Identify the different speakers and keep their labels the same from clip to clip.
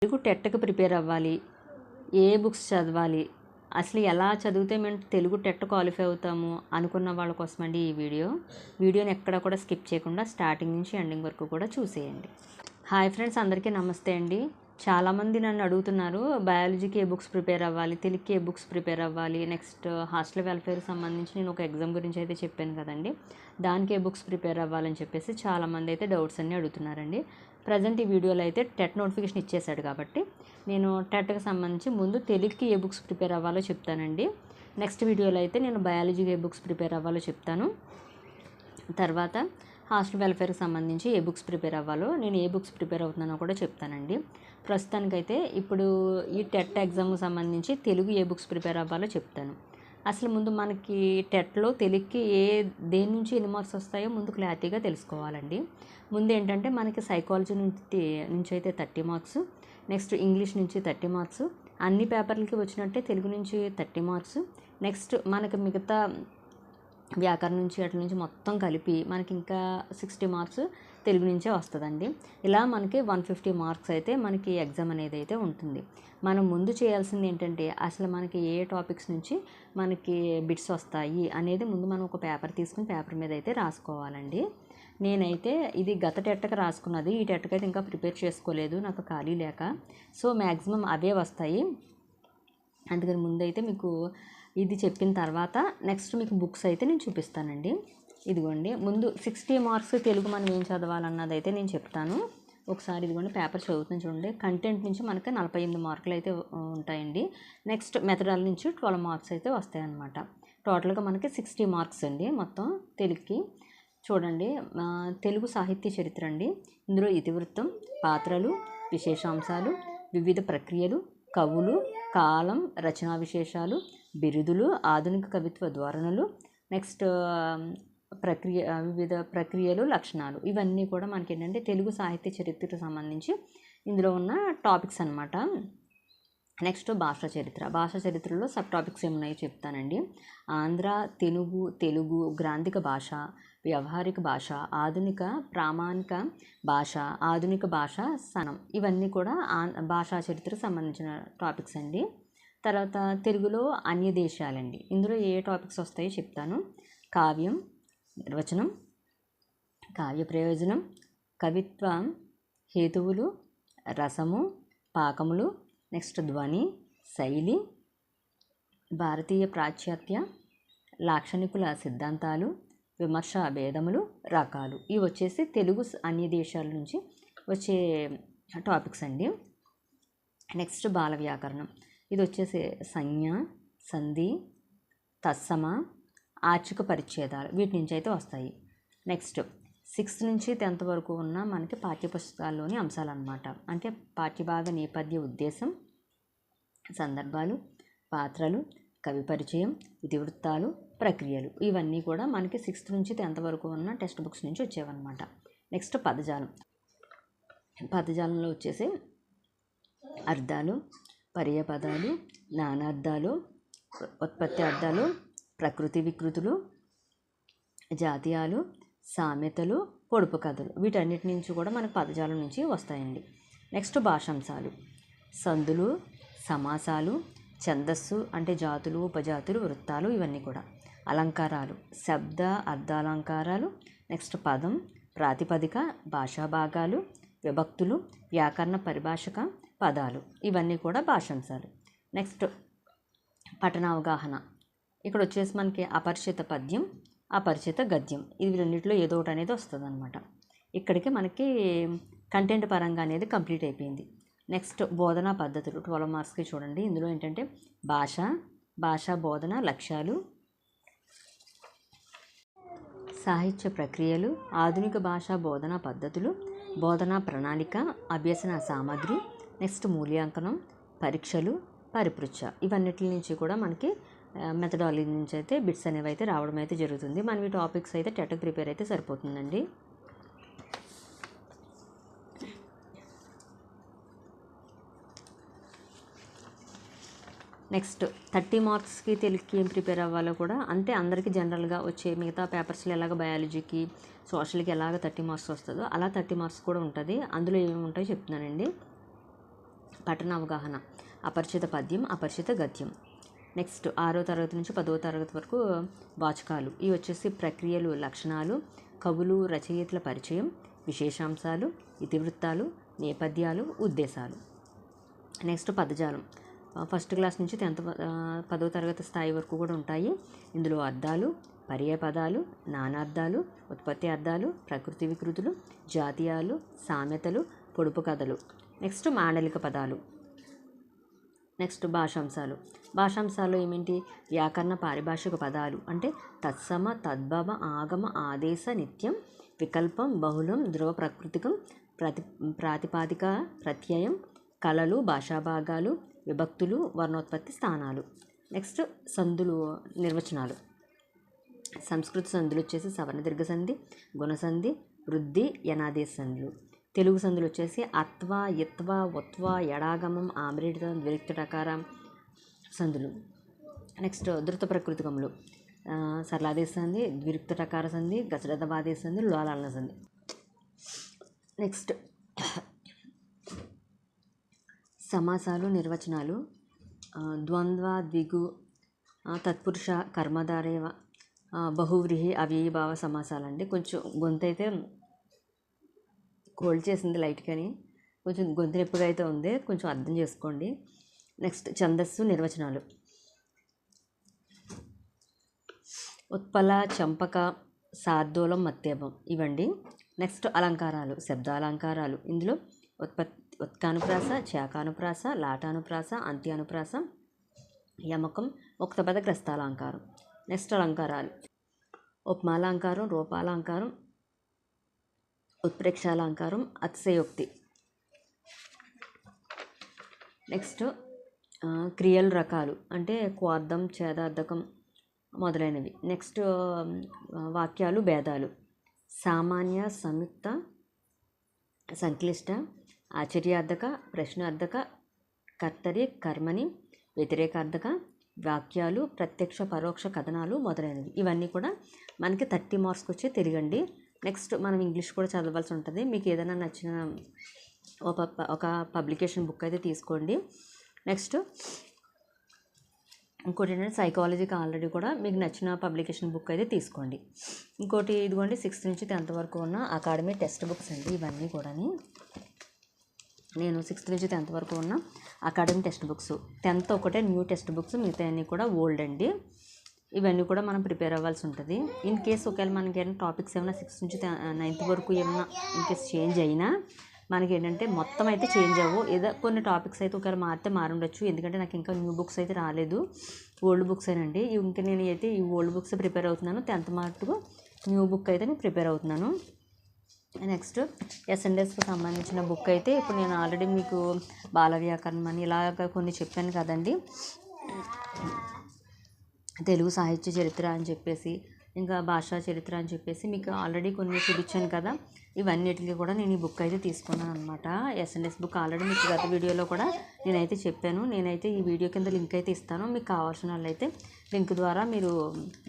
Speaker 1: Telugu టెట్కి prepare అవ్వాలి, ఏ books చదవాలి, అసలు ఎలా చదివితే మేము తెలుగు టెట్ క్వాలిఫై అవుతాము అనుకున్న వాళ్ళ కోసమండి ఈ వీడియోని ఎక్కడ కూడా స్కిప్ చేయకుండా స్టార్టింగ్ నుంచి ఎండింగ్ వరకు కూడా చూసేయండి. హాయ్ ఫ్రెండ్స్, అందరికీ నమస్తే అండి. చాలామంది నన్ను అడుగుతున్నారు, బయాలజీకి ఏ బుక్స్ ప్రిపేర్ అవ్వాలి, తెలుగుకి ఏ బుక్స్ ప్రిపేర్ అవ్వాలి, నెక్స్ట్ హాస్టల్ వెల్ఫేర్కి సంబంధించి నేను ఒక ఎగ్జామ్ గురించి అయితే చెప్పాను కదండి, దానికి ఏ బుక్స్ ప్రిపేర్ అవ్వాలని చెప్పేసి చాలామంది అయితే డౌట్స్ అన్నీ అడుగుతున్నారండి. ప్రజెంట్ ఈ వీడియోలో అయితే టెట్ నోటిఫికేషన్ ఇచ్చేసాడు కాబట్టి నేను టెట్కి సంబంధించి ముందు తెలుగుకి ఏ బుక్స్ ప్రిపేర్ అవ్వాలో చెప్తానండి. నెక్స్ట్ వీడియోలో అయితే నేను బయాలజీకి ఏ బుక్స్ ప్రిపేర్ అవ్వాలో చెప్తాను. తర్వాత హాస్టల్ వెల్ఫేర్కి సంబంధించి ఏ బుక్స్ ప్రిపేర్ అవ్వాలో, నేను ఏ బుక్స్ ప్రిపేర్ అవుతున్నానో కూడా చెప్తానండి. ప్రస్తుతానికైతే ఇప్పుడు ఈ టెట్ ఎగ్జామ్కి సంబంధించి తెలుగు ఏ బుక్స్ ప్రిపేర్ అవ్వాలో చెప్తాను. అసలు ముందు మనకి టెట్లో తెలుగుకి దేని నుంచి ఎన్ని మార్క్స్ వస్తాయో ముందు క్లారిటీగా తెలుసుకోవాలండి. ముందు ఏంటంటే మనకి సైకాలజీ నుంచి అయితే 30 మార్క్స్, నెక్స్ట్ ఇంగ్లీష్ నుంచి 30 మార్క్స్, అన్ని పేపర్లకి వచ్చినట్టే తెలుగు నుంచి 30 మార్క్స్, నెక్స్ట్ మనకి మిగతా వ్యాకరణ నుంచి అట్ల నుంచి మొత్తం కలిపి మనకి ఇంకా 60 మార్క్స్ తెలుగు నుంచే వస్తుందండి. ఇలా మనకి 150 మార్క్స్ అయితే మనకి ఎగ్జామ్ అనేది అయితే ఉంటుంది. మనం ముందు చేయాల్సింది ఏంటంటే అసలు మనకి ఏ టాపిక్స్ నుంచి మనకి బిట్స్ వస్తాయి అనేది ముందు మనం ఒక పేపర్ తీసుకుని పేపర్ మీద అయితే రాసుకోవాలండి. నేనైతే ఇది గత టెట్కి రాసుకున్నది, ఈ టెట్కి అయితే ఇంకా ప్రిపేర్ చేసుకోలేదు, నాకు ఖాళీ లేక. సో మ్యాక్సిమం అవే వస్తాయి. అందుకని ముందైతే మీకు ఇది చెప్పిన తర్వాత నెక్స్ట్ మీకు బుక్స్ అయితే నేను చూపిస్తానండి. ఇదిగోండి, ముందు 60 మార్క్స్ తెలుగు మనం ఏం చదవాలన్నది అయితే నేను చెప్తాను. ఒకసారి ఇదిగోండి పేపర్ చదువుతుంది చూడండి. కంటెంట్ నుంచి మనకి 48 మార్కులు అయితే ఉంటాయండి. నెక్స్ట్ మెథడాలజీ నుంచి 12 మార్క్స్ అయితే వస్తాయన్నమాట. టోటల్గా మనకి 60 మార్క్స్ అండి మొత్తం తెలుగుకి. చూడండి, తెలుగు సాహిత్య చరిత్ర అండి. ఇందులో ఇతివృత్తం, పాత్రలు, విశేషాంశాలు, వివిధ ప్రక్రియలు, కవులు, కాలం, రచనా విశేషాలు, బిరుదులు, ఆధునిక కవిత్వ ధోరణులు, నెక్స్ట్ వివిధ ప్రక్రియలు, లక్షణాలు, ఇవన్నీ కూడా మనకి ఏంటంటే తెలుగు సాహిత్య చరిత్రకు సంబంధించి ఇందులో ఉన్న టాపిక్స్ అన్నమాట. నెక్స్ట్ భాషా చరిత్ర. భాషా చరిత్రలో సబ్ టాపిక్స్ ఏమున్నాయో చెప్తానండి. ఆంధ్ర, తెలుగు, గ్రాంధిక భాష, వ్యవహారిక భాష, ఆధునిక ప్రామాణిక భాష, ఆధునిక భాష సనం, ఇవన్నీ కూడా భాషా చరిత్రకు సంబంధించిన టాపిక్స్ అండి. తర్వాత తెలుగులో అన్య దేశాలండి. ఇందులో ఏ టాపిక్స్ వస్తాయో చెప్తాను. కావ్యం, నిర్వచనం, కావ్య ప్రయోజనం, కవిత్వ హేతువులు, రసము, పాకములు, నెక్స్ట్ ధ్వని, శైలి, భారతీయ పాశ్చాత్య లాక్షణికుల సిద్ధాంతాలు, విమర్శ భేదములు, రకాలు, ఇవి వచ్చేసి తెలుగు అన్య దేశాల నుంచి వచ్చే టాపిక్స్ అండి. నెక్స్ట్ బాల వ్యాకరణం. ఇది వచ్చేసి సంజ్ఞ, సంధి, తత్సమ, ఆర్చిక పరిచ్ఛేదాలు, వీటి నుంచి అయితే వస్తాయి. నెక్స్ట్ 6th నుంచి 10th వరకు ఉన్న మనకి పాఠ్యపుస్తకాల్లోని అంశాలు అన్నమాట. అంటే పాఠ్యభాగ నేపథ్య ఉద్దేశం, సందర్భాలు, పాత్రలు, కవి పరిచయం, ఇతివృత్తాలు, ప్రక్రియలు, ఇవన్నీ కూడా మనకి 6th నుంచి 10th వరకు ఉన్న టెక్స్ట్ బుక్స్ నుంచి వచ్చేవన్నమాట. నెక్స్ట్ పదజాలం. పదజాలంలో వచ్చేసి అర్థాలు, పర్యాపదాలు, నానార్థాలు, ఉత్పత్తి అర్థాలు, ప్రకృతి వికృతులు, జాతీయాలు, సామెతలు, పొడుపు కథలు, వీటన్నిటి నుంచి కూడా మనకు పదజాలం నుంచి వస్తాయండి. నెక్స్ట్ భాషాంశాలు. సందులు, సమాసాలు, ఛందస్సు అంటే జాతులు, ఉపజాతులు, వృత్తాలు, ఇవన్నీ కూడా. అలంకారాలు, శబ్ద అర్థాలంకారాలు, నెక్స్ట్ పదం, ప్రాతిపదిక, భాషా భాగాలు, విభక్తులు, వ్యాకరణ పరిభాషక పదాలు, ఇవన్నీ కూడా భాషాంశాలు. నెక్స్ట్ పఠనావగాహన. ఇక్కడ వచ్చేసి మనకి అపరిచిత పద్యం, అపరిచిత గద్యం, ఇవి రెండిట్లో ఏదో ఒకటి అనేది వస్తుంది అనమాట. ఇక్కడికి మనకి కంటెంట్ పరంగా అనేది కంప్లీట్ అయిపోయింది. నెక్స్ట్ బోధనా పద్ధతులు 12 మార్క్స్కి చూడండి. ఇందులో ఏంటంటే భాషా బోధన లక్ష్యాలు, సాహిత్య ప్రక్రియలు, ఆధునిక భాషా బోధనా పద్ధతులు, బోధనా ప్రణాళిక, అభ్యసన సామాగ్రి, నెక్స్ట్ మూల్యాంకనం, పరీక్షలు, పరిపృచ్ఛ, ఇవన్నిటి నుంచి కూడా మనకి మెథడాలజీ నుంచి అయితే బిట్స్ అనేవి అయితే రావడం అయితే జరుగుతుంది. మనం ఈ టాపిక్స్ అయితే టెట్కి ప్రిపేర్ అయితే సరిపోతుందండి. నెక్స్ట్ 30 మార్క్స్కి తెలుగుకి ఏం ప్రిపేర్ అవ్వాలో కూడా అంతే. అందరికీ జనరల్గా వచ్చే మిగతా పేపర్స్లో ఎలాగ బయాలజీకి, సోషల్కి ఎలాగ 30 మార్క్స్ వస్తుందో అలా 30 మార్క్స్ కూడా ఉంటుంది. అందులో ఏమేమి ఉంటాయో చెప్తున్నానండి. పఠన అవగాహన, అపరిచిత పద్యం, అపరిచిత గద్యం. నెక్స్ట్ 6వ తరగతి నుంచి 10వ తరగతి వరకు వాచకాలు. ఇవి వచ్చేసి ప్రక్రియలు, లక్షణాలు, కవులు, రచయితల పరిచయం, విశేషాంశాలు, ఇతివృత్తాలు, నేపథ్యాలు, ఉద్దేశాలు. నెక్స్ట్ పదజాలం. ఫస్ట్ క్లాస్ నుంచి 10వ తరగతి స్థాయి వరకు కూడా ఉంటాయి. ఇందులో అర్థాలు, పర్యాయ పదాలు, నానార్థాలు, ఉత్పత్తి అర్థాలు, ప్రకృతి వికృతులు, జాతీయాలు, సామెతలు, పొడుపు కథలు. నెక్స్ట్ మాండలిక పదాలు. నెక్స్ట్ భాషాంశాలు. భాషాంశాలు ఏమిటి? వ్యాకరణ, పారిభాషిక పదాలు అంటే తత్సమ, తద్భవ, ఆగమ, ఆదేశ, నిత్యం, వికల్పం, బహుళం, ధ్రువ ప్రకృతికం, ప్రాతిపాదిక, ప్రత్యయం, కళలు, భాషాభాగాలు, విభక్తులు, వర్ణోత్పత్తి స్థానాలు. నెక్స్ట్ సందులు, నిర్వచనాలు. సంస్కృత సందులు వచ్చేసి సవర్ణ దీర్ఘ సంధి, గుణసంధి, వృద్ధి, యనాదేశ సంధులు. తెలుగు సందులు వచ్చేసి అత్వ, ఇత్వ, ఉత్వ, ఎడాగమం, ఆమ్రేడితం, ద్విరిక్తటకార సందులు. నెక్స్ట్ ధృత ప్రకృతికములు. సరళాదేశ సంధి, ద్విరిక్తటకార సంధి, గజడదవాదేశ సంధి, లోలాలన సంధి. నెక్స్ట్ సమాసాలు, నిర్వచనాలు. ద్వంద్వ, ద్విగు, తత్పురుష, కర్మధారయ, బహువ్రీహి, అవ్యయీభావ సమాసాలండి. కొంచెం గొంతు అయితే కోల్డ్ చేసింది లైట్ కానీ కొంచెం గొంతు నొప్పిగా అయితే ఉంది, కొంచెం అర్థం చేసుకోండి. నెక్స్ట్ ఛందస్సు, నిర్వచనాలు. ఉత్పల, చంపక, శార్దూలం, మత్తేపం ఇవండి. నెక్స్ట్ అలంకారాలు, శబ్దాలంకారాలు. ఇందులో ఉత్కానుప్రాస, శాకానుప్రాస, లాటానుప్రాస, అంత్యానుప్రాస, యమకం, ముక్తపద, గ్రస్తాలంకారం. నెక్స్ట్ అలంకారాలు. ఉపమాలంకారం, రూపాలంకారం, ఉత్ప్రేక్షాలంకారం, అతిశయోక్తి. నెక్స్ట్ క్రియలు రకాలు అంటే క్వార్థం, ఛేదార్థకం మొదలైనవి. నెక్స్ట్ వాక్యాలు, భేదాలు. సామాన్య, సంయుక్త, సంక్లిష్ట, ఆశ్చర్యార్థక, ప్రశ్నార్థక, కర్తరి, కర్మని, వ్యతిరేకార్థక వాక్యాలు, ప్రత్యక్ష, పరోక్ష కథనాలు మొదలైనవి. ఇవన్నీ కూడా మనకి 30 మార్క్స్కి వచ్చే తెలుగండి. నెక్స్ట్ మనం ఇంగ్లీష్ కూడా చదవాల్సి ఉంటుంది. మీకు ఏదైనా నచ్చిన ఒక పబ్లికేషన్ బుక్ అయితే తీసుకోండి. నెక్స్ట్ ఇంకోటి ఏంటంటే సైకాలజీకి ఆల్రెడీ కూడా మీకు నచ్చిన పబ్లికేషన్ బుక్ అయితే తీసుకోండి. ఇంకోటి ఇదిగోండి 6th నుంచి 10th వరకు ఉన్న అకాడమీ టెక్స్ట్ బుక్స్ అండి. ఇవన్నీ కూడా నేను 6th నుంచి 10th వరకు ఉన్న అకాడమీ టెక్స్ట్ బుక్స్. 10th ఒకటే న్యూ టెక్స్ట్ బుక్స్, మిగతా అన్నీ కూడా ఓల్డ్ అండి. ఇవన్నీ కూడా మనం ప్రిపేర్ అవ్వాల్సి ఉంటుంది. ఇన్ కేస్ ఒకవేళ మనకి ఏమైనా టాపిక్స్ ఏమైనా 6th నుంచి 9th వరకు ఏమైనా ఇన్ కేస్ చేంజ్ అయినా మనకి ఏంటంటే మొత్తం అయితే చేంజ్ అవ్వవు. ఏదో కొన్ని టాపిక్స్ అయితే ఒకవేళ మారితే మారుండొచ్చు. ఎందుకంటే నాకు ఇంకా న్యూ బుక్స్ అయితే రాలేదు, ఓల్డ్ బుక్స్ ఏనండి. ఇంకా నేను అయితే ఈ ఓల్డ్ బుక్స్ ప్రిపేర్ అవుతున్నాను. 10th మటుకు న్యూ బుక్ అయితే నేను ప్రిపేర్ అవుతున్నాను. నెక్స్ట్ ఎస్ఎన్ఎస్కి సంబంధించిన బుక్ అయితే ఇప్పుడు నేను ఆల్రెడీ మీకు బాల వ్యాకరణం అని ఇలాగ కొన్ని చెప్పాను కదండి. తెలుగు సాహిత్య చరిత్ర అని చెప్పేసి, ఇంకా భాషా చరిత్ర అని చెప్పేసి మీకు ఆల్రెడీ కొన్ని చూపించాను కదా. ఇవన్నిటికీ కూడా నేను ఈ బుక్ అయితే తీసుకున్నాను అనమాట. ఎస్ఎన్ఎస్ బుక్ ఆల్రెడీ మీకు గత వీడియోలో కూడా నేనైతే చెప్పాను. నేనైతే ఈ వీడియో కింద లింక్ అయితే ఇస్తాను. మీకు కావాల్సిన వాళ్ళైతే లింక్ ద్వారా మీరు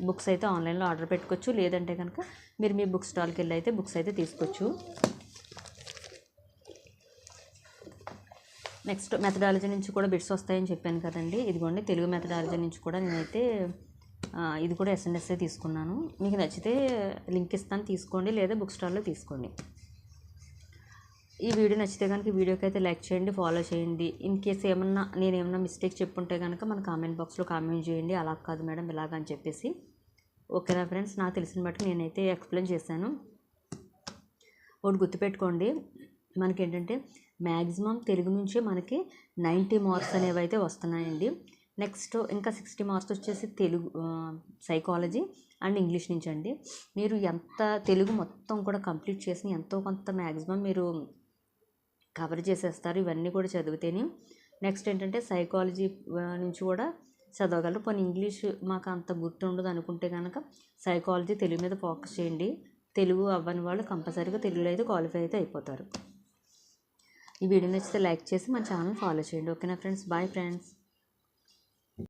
Speaker 1: బుక్స్ అయితే ఆన్లైన్లో ఆర్డర్ పెట్టుకోవచ్చు. లేదంటే కనుక మీరు మీ బుక్ స్టాల్కి వెళ్ళి అయితే బుక్స్ అయితే తీసుకోవచ్చు. నెక్స్ట్ మెథడాలజీ నుంచి కూడా బిట్స్ వస్తాయని చెప్పాను కదండి. ఇదిగోండి తెలుగు మెథడాలజీ నుంచి కూడా నేనైతే ఇది కూడా ఎస్ఎన్ఎస్ఏ తీసుకున్నాను. మీకు నచ్చితే లింక్ ఇస్తాను, తీసుకోండి. లేదా బుక్ స్టాల్లో తీసుకోండి. ఈ వీడియో నచ్చితే కనుక ఈ వీడియోకి అయితే లైక్ చేయండి, ఫాలో చేయండి. ఇన్ కేస్ నేనేమన్నా మిస్టేక్ చెప్పుంటే కనుక మన కామెంట్ బాక్స్లో కామెంట్ చేయండి. అలా కాదు మేడం ఇలాగ అని చెప్పేసి. ఓకేనా ఫ్రెండ్స్, నాకు తెలిసిన బట్టి నేనైతే ఎక్స్ప్లెయిన్ చేశాను. ఒకటి గుర్తుపెట్టుకోండి, మనకి ఏంటంటే మ్యాక్సిమం తెలుగు నుంచే మనకి 90 మార్క్స్ అనేవి అయితే వస్తున్నాయండి. నెక్స్ట్ ఇంకా 60 మార్క్స్ వచ్చేసి తెలుగు, సైకాలజీ అండ్ ఇంగ్లీష్ నుంచి అండి. మీరు ఎంత తెలుగు మొత్తం కూడా కంప్లీట్ చేసి ఎంతో కొంత మ్యాక్సిమం మీరు కవర్ చేసేస్తారు ఇవన్నీ కూడా చదివితేనే. నెక్స్ట్ ఏంటంటే సైకాలజీ నుంచి కూడా చదవగలరు. కొన్ని ఇంగ్లీష్ మాకు అంత గుర్తుండదు అనుకుంటే కనుక సైకాలజీ తెలుగు మీద ఫోకస్ చేయండి. తెలుగు అవ్వని వాళ్ళు కంపల్సరీగా తెలుగులో అయితే క్వాలిఫై అయితే అయిపోతారు. ఈ వీడియో నచ్చితే లైక్ చేసి మన ఛానల్ ఫాలో చేయండి. ఓకేనా ఫ్రెండ్స్, బాయ్ ఫ్రెండ్స్.